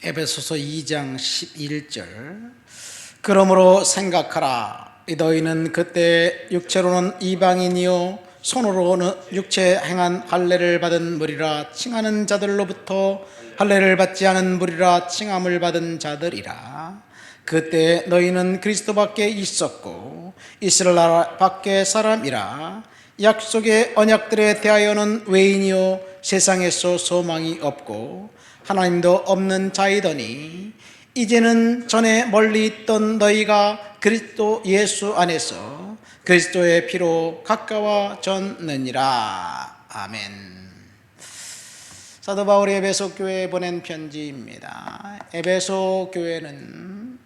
에베소서 2장 11절. 그러므로 생각하라. 너희는 그때 육체로는 이방인이요 손으로는 육체 행한 할례를 받은 무리라 칭하는 자들로부터 할례를 받지 않은 무리라 칭함을 받은 자들이라. 그때 너희는 그리스도 밖에 있었고 이스라엘 나라 밖에 사람이라. 약속의 언약들에 대하여는 외인이요 세상에서 소망이 없고 하나님도 없는 자이더니 이제는 전에 멀리 있던 너희가 그리스도 예수 안에서 그리스도의 피로 가까워졌느니라. 아멘. 사도 바울이 에베소 교회에 보낸 편지입니다. 에베소 교회는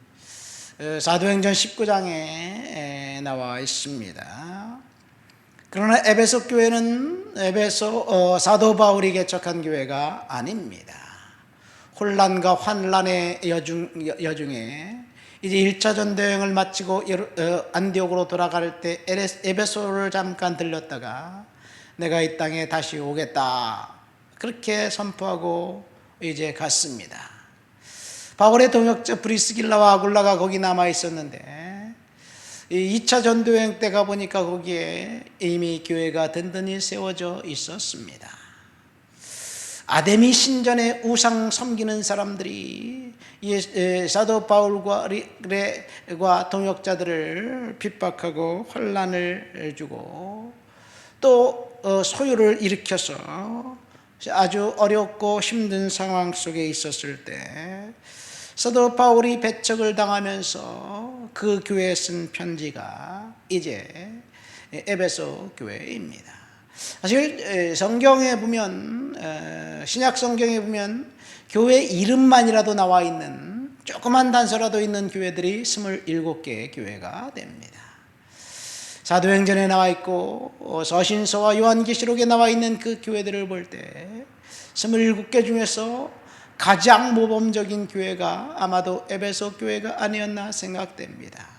사도행전 19장에 나와 있습니다. 그러나 에베소 교회는 사도 바울이 개척한 교회가 아닙니다. 혼란과 환란의 여중에 이제 1차 전도여행을 마치고 안디옥으로 돌아갈 때 에베소를 잠깐 들렸다가 내가 이 땅에 다시 오겠다 그렇게 선포하고 이제 갔습니다. 바울의 동역자 브리스길라와 아굴라가 거기 남아 있었는데 2차 전도여행 때 가보니까 거기에 이미 교회가 든든히 세워져 있었습니다. 아데미 신전에 우상 섬기는 사람들이 사도 바울과 동역자들을 핍박하고 혼란을 주고 또 소요를 일으켜서 아주 어렵고 힘든 상황 속에 있었을 때 사도 바울이 배척을 당하면서 그 교회에 쓴 편지가 이제 에베소 교회입니다. 사실 성경에 보면 신약 성경에 보면 교회 이름만이라도 나와 있는 조그만 단서라도 있는 교회들이 27개의 교회가 됩니다. 사도행전에 나와 있고 서신서와 요한계시록에 나와 있는 그 교회들을 볼 때 27개 중에서 가장 모범적인 교회가 아마도 에베소 교회가 아니었나 생각됩니다.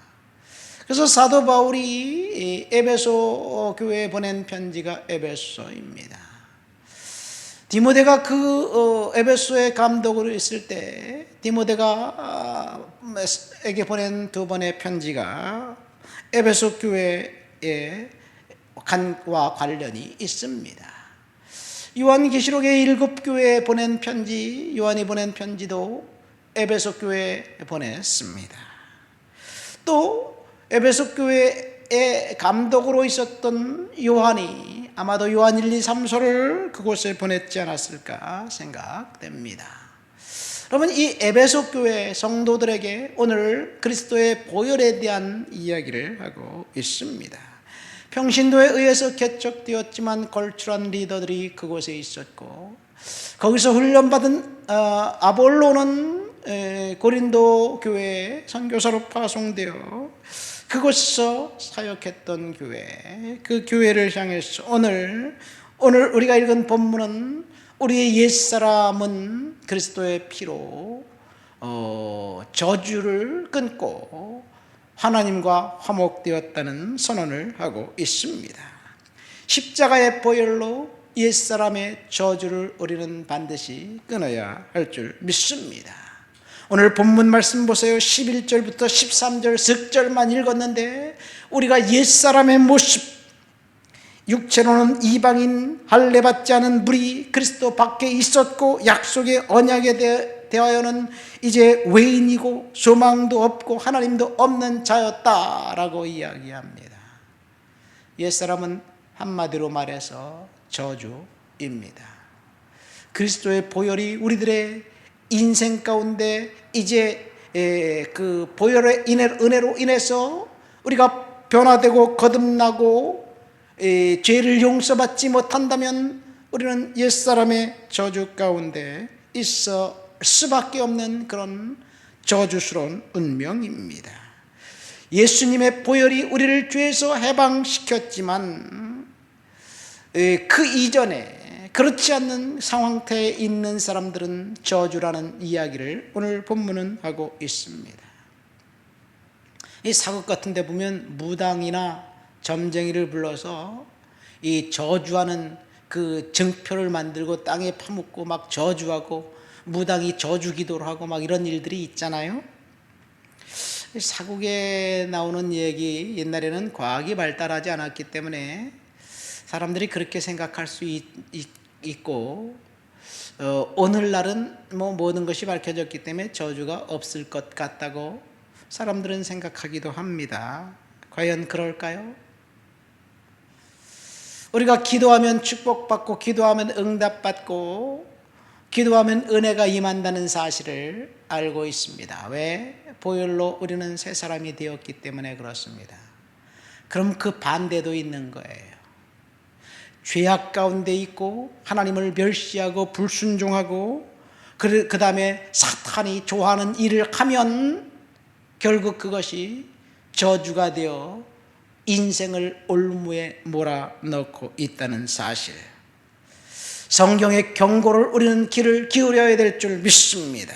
그래서 사도 바울이 에베소 교회에 보낸 편지가 에베소입니다. 디모데가 그 에베소의 감독으로 있을 때 디모데에게 보낸 두 번의 편지가 에베소 교회의 간과 관련이 있습니다. 요한계시록의 7교회에 보낸 편지, 요한이 보낸 편지도 에베소 교회에 보냈습니다. 또 에베소 교회의 감독으로 있었던 요한이 아마도 요한 1, 2, 3서를 그곳에 보냈지 않았을까 생각됩니다. 여러분, 이 에베소 교회 성도들에게 오늘 그리스도의 보혈에 대한 이야기를 하고 있습니다. 평신도에 의해서 개척되었지만 걸출한 리더들이 그곳에 있었고 거기서 훈련받은 아볼로는 고린도 교회에 선교사로 파송되어 그곳에서 사역했던 교회, 그 교회를 향해서 오늘 우리가 읽은 본문은 우리의 옛사람은 그리스도의 피로 저주를 끊고 하나님과 화목되었다는 선언을 하고 있습니다. 십자가의 보혈로 옛사람의 저주를 우리는 반드시 끊어야 할 줄 믿습니다. 오늘 본문 말씀 보세요. 11절부터 13절 석절만 읽었는데 우리가 옛사람의 모습, 육체로는 이방인 할례 받지 않은 무리 그리스도 밖에 있었고 약속의 언약에 대하여는 이제 외인이고 소망도 없고 하나님도 없는 자였다라고 이야기합니다. 옛사람은 한마디로 말해서 저주입니다. 그리스도의 보혈이 우리들의 인생 가운데 이제 그 보혈의 은혜로 인해서 우리가 변화되고 거듭나고 죄를 용서받지 못한다면 우리는 옛사람의 저주 가운데 있을 수밖에 없는 그런 저주스러운 운명입니다. 예수님의 보혈이 우리를 죄에서 해방시켰지만 그 이전에 그렇지 않는 상황태에 있는 사람들은 저주라는 이야기를 오늘 본문은 하고 있습니다. 이 사극 같은 데 보면 무당이나 점쟁이를 불러서 이 저주하는 그 증표를 만들고 땅에 파묻고 막 저주하고 무당이 저주 기도를 하고 막 이런 일들이 있잖아요. 사국에 나오는 얘기, 옛날에는 과학이 발달하지 않았기 때문에 사람들이 그렇게 생각할 수 있고, 오늘날은 모든 것이 밝혀졌기 때문에 저주가 없을 것 같다고 사람들은 생각하기도 합니다. 과연 그럴까요? 우리가 기도하면 축복받고, 기도하면 응답받고, 기도하면 은혜가 임한다는 사실을 알고 있습니다. 왜? 보혈로 우리는 새 사람이 되었기 때문에 그렇습니다. 그럼 그 반대도 있는 거예요. 죄악 가운데 있고 하나님을 멸시하고 불순종하고 그 다음에 사탄이 좋아하는 일을 하면 결국 그것이 저주가 되어 인생을 올무에 몰아넣고 있다는 사실, 성경의 경고를 우리는 귀를 기울여야 될 줄 믿습니다.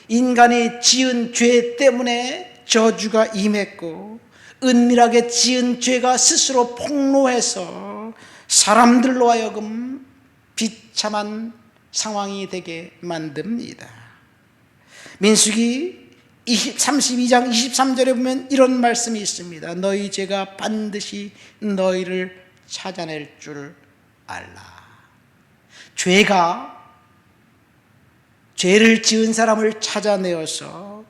인간이 지은 죄 때문에 저주가 임했고, 은밀하게 지은 죄가 스스로 폭로해서 사람들로 하여금 비참한 상황이 되게 만듭니다. 민수기 32장 23절에 보면 이런 말씀이 있습니다. 너희 죄가 반드시 너희를 찾아낼 줄 알라. 죄를 지은 사람을 찾아내어서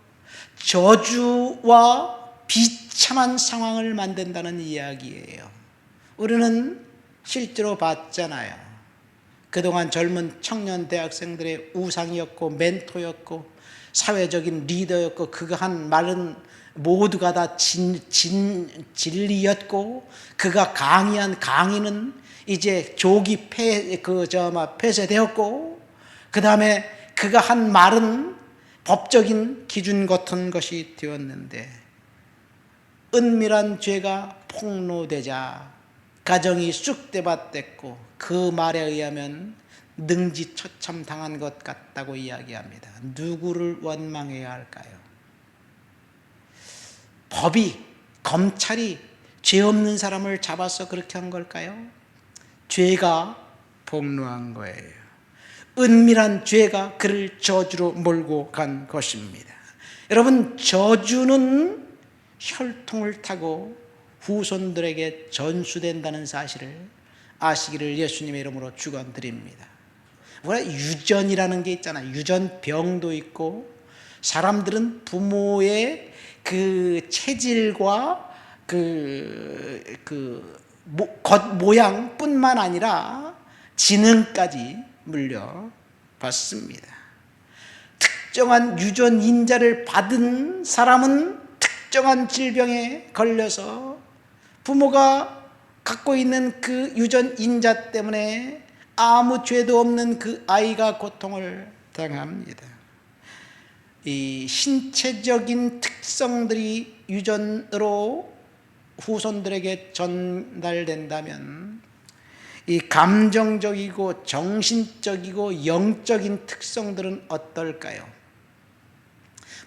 저주와 비참한 상황을 만든다는 이야기예요. 우리는 실제로 봤잖아요. 그동안 젊은 청년 대학생들의 우상이었고 멘토였고 사회적인 리더였고, 그가 한 말은 모두가 다 진리였고, 그가 강의한 강의는 이제 조기 폐쇄되었고, 그 다음에 그가 한 말은 법적인 기준 같은 것이 되었는데, 은밀한 죄가 폭로되자 가정이 쑥대밭됐고, 그 말에 의하면 능지처참 당한 것 같다고 이야기합니다. 누구를 원망해야 할까요? 검찰이 죄 없는 사람을 잡아서 그렇게 한 걸까요? 죄가 폭로한 거예요. 은밀한 죄가 그를 저주로 몰고 간 것입니다. 여러분, 저주는 혈통을 타고 후손들에게 전수된다는 사실을 아시기를 예수님의 이름으로 축원드립니다. 우리가 유전이라는 게 있잖아요. 유전병도 있고, 사람들은 부모의 그 체질과 겉모양뿐만 아니라 지능까지 물려받습니다. 특정한 유전 인자를 받은 사람은 특정한 질병에 걸려서 부모가 갖고 있는 그 유전 인자 때문에 아무 죄도 없는 그 아이가 고통을 당합니다. 이 신체적인 특성들이 유전으로 후손들에게 전달된다면, 이 감정적이고 정신적이고 영적인 특성들은 어떨까요?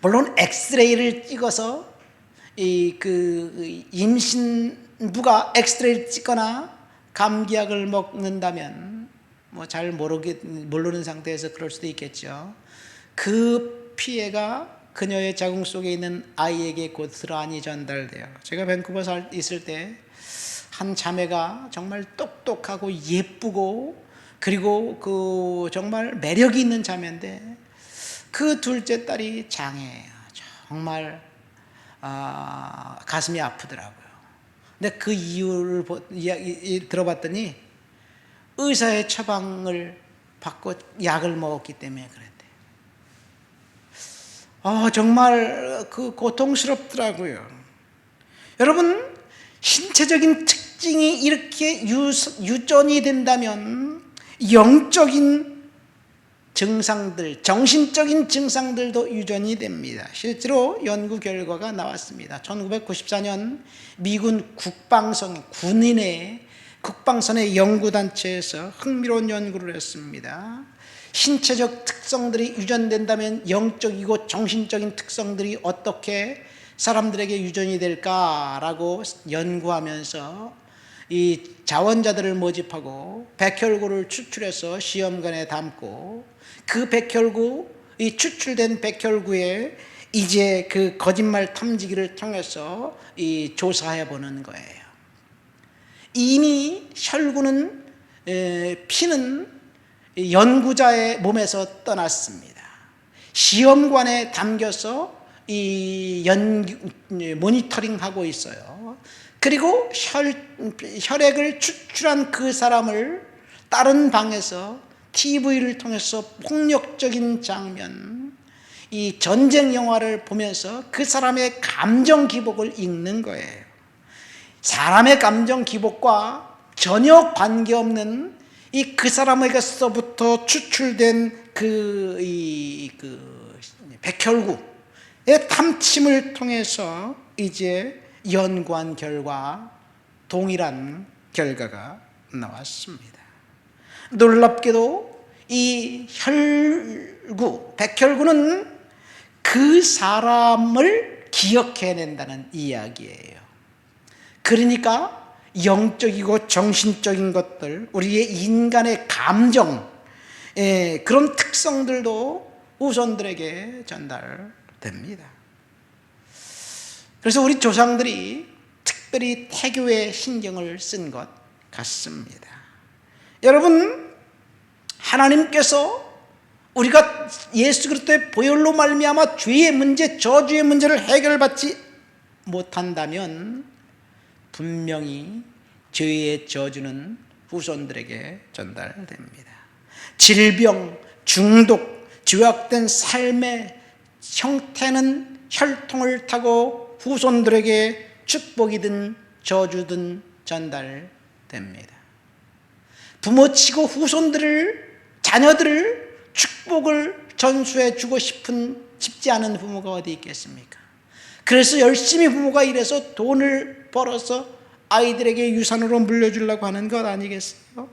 물론 엑스레이를 찍어서 임신부가 엑스레이를 찍거나 감기약을 먹는다면 잘 모르는 상태에서 그럴 수도 있겠죠. 그 피해가 그녀의 자궁 속에 있는 아이에게 고스란히 전달돼요. 제가 밴쿠버에 있을 때 한 자매가 정말 똑똑하고 예쁘고, 그리고 정말 매력이 있는 자매인데, 그 둘째 딸이 장애예요. 정말 가슴이 아프더라고요. 근데 그 이유를 들어봤더니 의사의 처방을 받고 약을 먹었기 때문에 그랬대요. 정말 고통스럽더라고요. 여러분, 신체적인 특징이 이렇게 유전이 된다면 영적인 증상들, 정신적인 증상들도 유전이 됩니다. 실제로 연구 결과가 나왔습니다. 1994년 미군 군인의 국방선의 연구단체에서 흥미로운 연구를 했습니다. 신체적 특성들이 유전된다면 영적이고 정신적인 특성들이 어떻게 사람들에게 유전이 될까라고 연구하면서 이 자원자들을 모집하고 백혈구를 추출해서 시험관에 담고 그 백혈구, 이 추출된 백혈구에 이제 그 거짓말 탐지기를 통해서 이 조사해 보는 거예요. 이미 혈구는 피는 연구자의 몸에서 떠났습니다. 시험관에 담겨서 모니터링하고 있어요. 그리고 혈액을 추출한 그 사람을 다른 방에서 TV를 통해서 폭력적인 장면, 이 전쟁 영화를 보면서 그 사람의 감정 기복을 읽는 거예요. 사람의 감정 기복과 전혀 관계없는 그 사람에게서부터 추출된 그 백혈구의 탐침을 통해서 이제 연구한 결과 동일한 결과가 나왔습니다. 놀랍게도 이 백혈구는 그 사람을 기억해낸다는 이야기예요. 그러니까 영적이고 정신적인 것들, 우리의 인간의 감정, 그런 특성들도 후손들에게 전달됩니다. 그래서 우리 조상들이 특별히 태교에 신경을 쓴 것 같습니다. 여러분, 하나님께서 우리가 예수 그리스도의 보혈로 말미암아 죄의 문제, 저주의 문제를 해결받지 못한다면 분명히 죄의 저주는 후손들에게 전달됩니다. 질병, 중독, 죄악된 삶의 형태는 혈통을 타고 후손들에게 축복이든 저주든 전달됩니다. 부모치고 자녀들을 축복을 전수해 주고 싶지 않은 부모가 어디 있겠습니까? 그래서 열심히 부모가 일해서 돈을 벌어서 아이들에게 유산으로 물려주려고 하는 것 아니겠어요?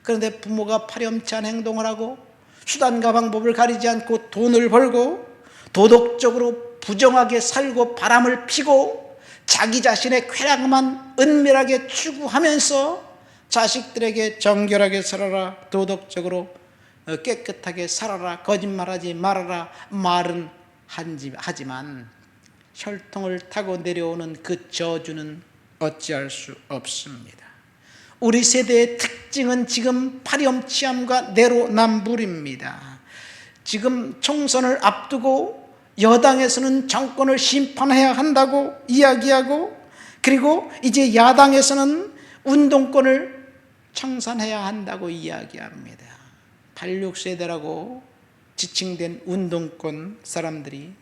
그런데 부모가 파렴치한 행동을 하고 수단과 방법을 가리지 않고 돈을 벌고 도덕적으로 부정하게 살고 바람을 피고 자기 자신의 쾌락만 은밀하게 추구하면서 자식들에게 정결하게 살아라, 도덕적으로 깨끗하게 살아라, 거짓말하지 말아라 말은 하지만 혈통을 타고 내려오는 그 저주는 어찌할 수 없습니다. 우리 세대의 특징은 지금 파렴치함과 내로남불입니다. 지금 총선을 앞두고 여당에서는 정권을 심판해야 한다고 이야기하고, 그리고 이제 야당에서는 운동권을 청산해야 한다고 이야기합니다. 86세대라고 지칭된 운동권 사람들이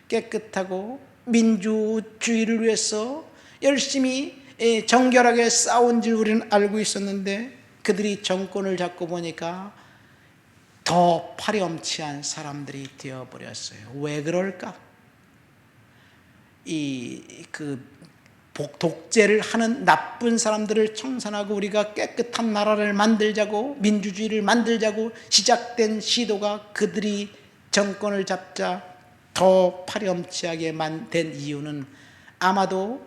깨끗하고 민주주의를 위해서 열심히 정결하게 싸운 줄 우리는 알고 있었는데, 그들이 정권을 잡고 보니까 더 파렴치한 사람들이 되어버렸어요. 왜 그럴까? 독재를 하는 나쁜 사람들을 청산하고 우리가 깨끗한 나라를 만들자고, 민주주의를 만들자고 시작된 시도가 그들이 정권을 잡자 더 파렴치하게 된 이유는 아마도,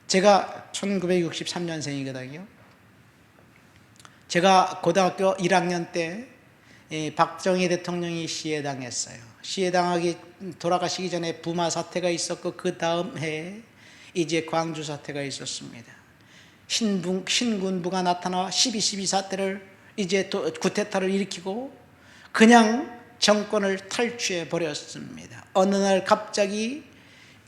제가 1963년생이거든요. 제가 고등학교 1학년 때 박정희 대통령이 시해당했어요. 시해당하기 돌아가시기 전에 부마 사태가 있었고, 그 다음 해에 이제 광주 사태가 있었습니다. 신군부가 나타나 12.12 사태를 이제 쿠데타를 일으키고 그냥 정권을 탈취해 버렸습니다. 어느 날 갑자기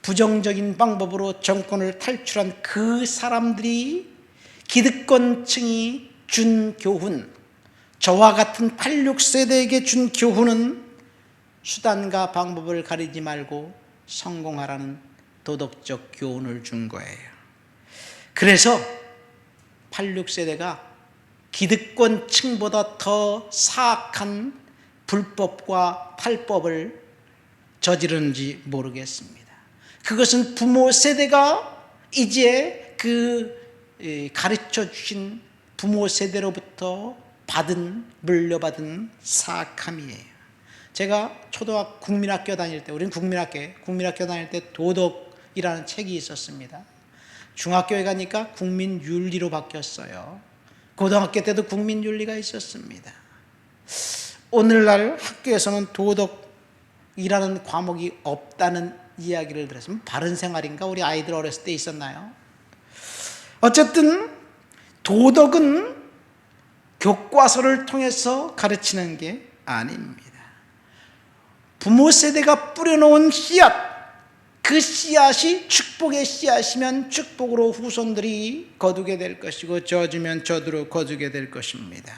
부정적인 방법으로 정권을 탈출한 그 사람들이, 기득권층이 준 교훈, 저와 같은 86세대에게 준 교훈은 수단과 방법을 가리지 말고 성공하라는 도덕적 교훈을 준 거예요. 그래서 86세대가 기득권층보다 더 사악한 불법과 탈법을 저지르는지 모르겠습니다. 그것은 부모 세대가 이제 가르쳐 주신 부모 세대로부터 물려받은 사악함이에요. 제가 초등학교 국민학교 다닐 때, 우리는 국민학교 다닐 때 도덕이라는 책이 있었습니다. 중학교에 가니까 국민윤리로 바뀌었어요. 고등학교 때도 국민윤리가 있었습니다. 오늘날 학교에서는 도덕이라는 과목이 없다는 이야기를 들었으면 바른 생활인가? 우리 아이들 어렸을 때 있었나요? 어쨌든 도덕은 교과서를 통해서 가르치는 게 아닙니다. 부모 세대가 뿌려놓은 씨앗, 그 씨앗이 축복의 씨앗이면 축복으로 후손들이 거두게 될 것이고 저주면 저주로 거두게 될 것입니다.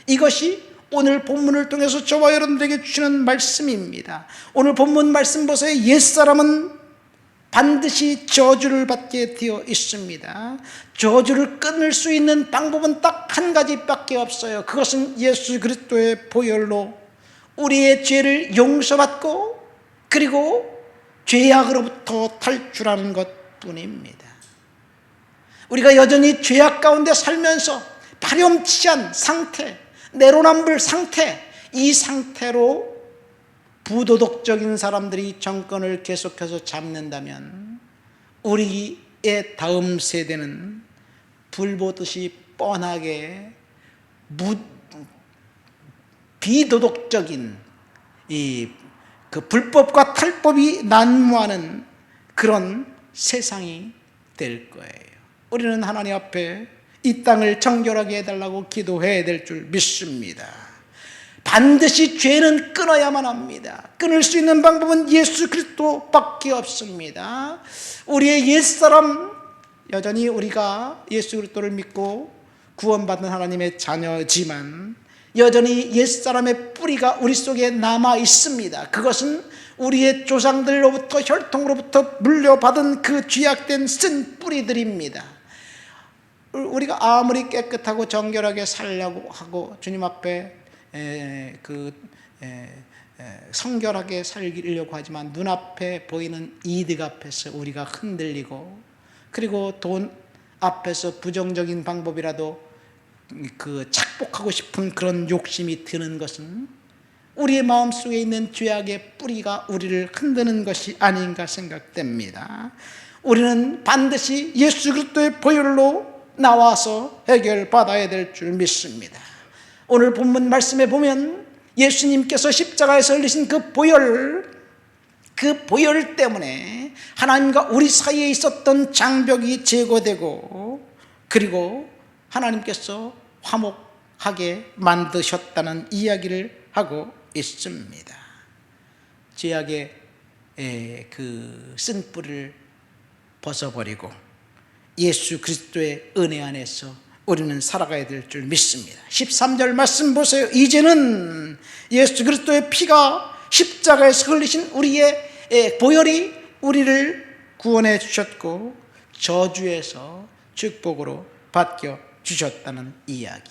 이것이 오늘 본문을 통해서 저와 여러분들에게 주시는 말씀입니다. 오늘 본문 말씀 보세요. 옛사람은 반드시 저주를 받게 되어 있습니다. 저주를 끊을 수 있는 방법은 딱 한 가지밖에 없어요. 그것은 예수 그리스도의 보혈로 우리의 죄를 용서받고 그리고 죄악으로부터 탈출하는 것뿐입니다. 우리가 여전히 죄악 가운데 살면서 파렴치한 상태, 내로남불 상태, 이 상태로 부도덕적인 사람들이 정권을 계속해서 잡는다면 우리의 다음 세대는 불보듯이 뻔하게 비도덕적인 그 불법과 탈법이 난무하는 그런 세상이 될 거예요. 우리는 하나님 앞에 이 땅을 정결하게 해달라고 기도해야 될 줄 믿습니다. 반드시 죄는 끊어야만 합니다. 끊을 수 있는 방법은 예수 그리스도밖에 없습니다. 우리의 옛사람, 여전히 우리가 예수 그리스도를 믿고 구원받은 하나님의 자녀지만 여전히 옛사람의 뿌리가 우리 속에 남아 있습니다. 그것은 우리의 조상들로부터 혈통으로부터 물려받은 그 죄악된 쓴 뿌리들입니다. 우리가 아무리 깨끗하고 정결하게 살려고 하고 주님 앞에 성결하게 살려고 하지만 눈앞에 보이는 이득 앞에서 우리가 흔들리고 그리고 돈 앞에서 부정적인 방법이라도 착복하고 싶은 그런 욕심이 드는 것은 우리의 마음속에 있는 죄악의 뿌리가 우리를 흔드는 것이 아닌가 생각됩니다. 우리는 반드시 예수 그리스도의 보혈로 나와서 해결받아야 될 줄 믿습니다. 오늘 본문 말씀에 보면 예수님께서 십자가에서 흘리신 그 보혈 때문에 하나님과 우리 사이에 있었던 장벽이 제거되고 그리고 하나님께서 화목하게 만드셨다는 이야기를 하고 있습니다. 죄악의 그 쓴뿌리를 벗어버리고 예수 그리스도의 은혜 안에서 우리는 살아가야 될 줄 믿습니다. 13절 말씀 보세요. 이제는 예수 그리스도의 피가 십자가에서 흘리신 우리의 보혈이 우리를 구원해 주셨고 저주에서 축복으로 바뀌어 주셨다는 이야기.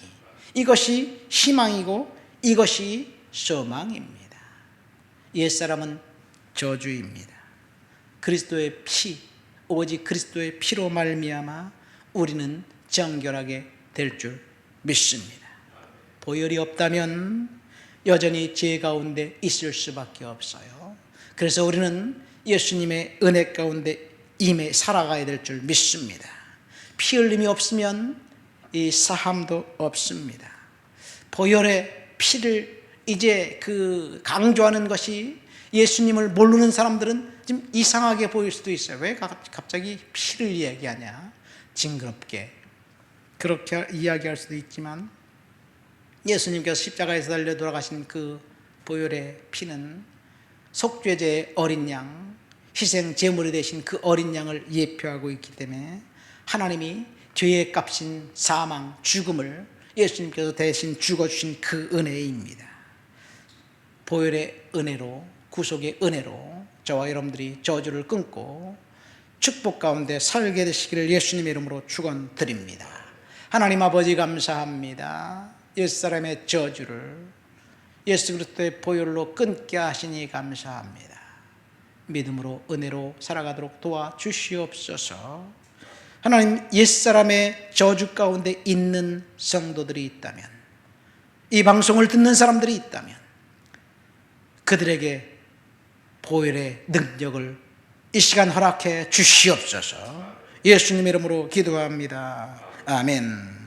이것이 희망이고 이것이 소망입니다. 옛사람은 저주입니다. 그리스도의 피, 오직 그리스도의 피로 말미암아 우리는 정결하게 될 줄 믿습니다. 보혈이 없다면 여전히 죄 가운데 있을 수밖에 없어요. 그래서 우리는 예수님의 은혜 가운데 임해 살아가야 될 줄 믿습니다. 피 흘림이 없으면 이 사함도 없습니다. 보혈의 피를 이제 강조하는 것이 예수님을 모르는 사람들은 좀 이상하게 보일 수도 있어요. 왜 갑자기 피를 이야기하냐? 징그럽게 그렇게 이야기할 수도 있지만 예수님께서 십자가에서 달려 돌아가신 그 보혈의 피는 속죄제의 어린 양, 희생 제물이 되신 그 어린 양을 예표하고 있기 때문에 하나님이 죄의 값인 사망, 죽음을 예수님께서 대신 죽어주신 그 은혜입니다. 보혈의 은혜로, 구속의 은혜로 저와 여러분들이 저주를 끊고 축복 가운데 살게 되시기를 예수님의 이름으로 축원드립니다. 하나님 아버지 감사합니다. 옛사람의 저주를 예수 그리스도의 보혈로 끊게 하시니 감사합니다. 믿음으로 은혜로 살아가도록 도와주시옵소서. 하나님, 옛사람의 저주 가운데 있는 성도들이 있다면, 이 방송을 듣는 사람들이 있다면 그들에게 보혈의 능력을 이 시간 허락해 주시옵소서. 예수님 이름으로 기도합니다. 아멘.